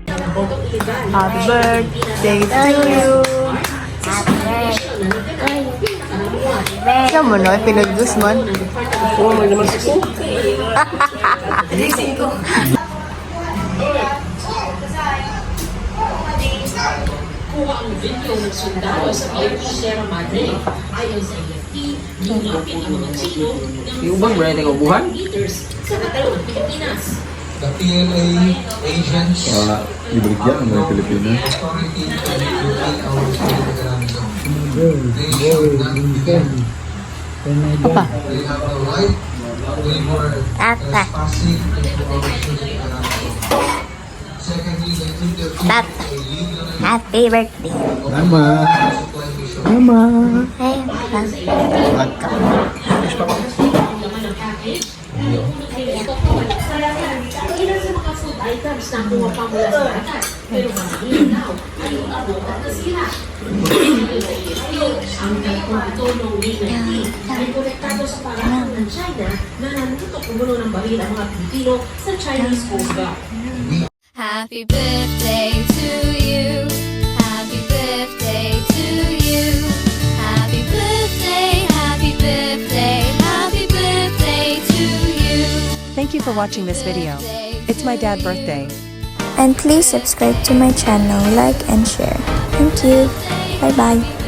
Happy birthday to you. Siya mo no? Pinagdus man. Oo, may naman ko. Kuha ang video ng sundalo sa Sierra Madre. Ayon sa AFP, dinapit ang mga Chino ng Yung ubang brand ng ubuhan? meters sa Catalan, Pilipinas. The PLA agents Ibalik yan ang mga Pilipinas. authority to locate our Philippine zone. They should not be there. They have the right. They were trespassing into our Philippine zone. Secondly, they interfered Tat. with a legal Happy birthday. Mama! supply mission. Mama! Hey, Ilan sa mga food items na kuha pa mula sa dagat, pero marami daw ay umabot na sila. Ang tulong ni Nike ay konektado sa paraan ng China na nanutok kumulo ng baril ang mga Pilipino sa Chinese Coast Guard. Happy birthday to you. Happy birthday to you. Happy birthday, happy birthday, happy birthday to you. Thank you for watching this video. It's my dad's birthday. And please subscribe to my channel, like and share. Thank you. Bye bye.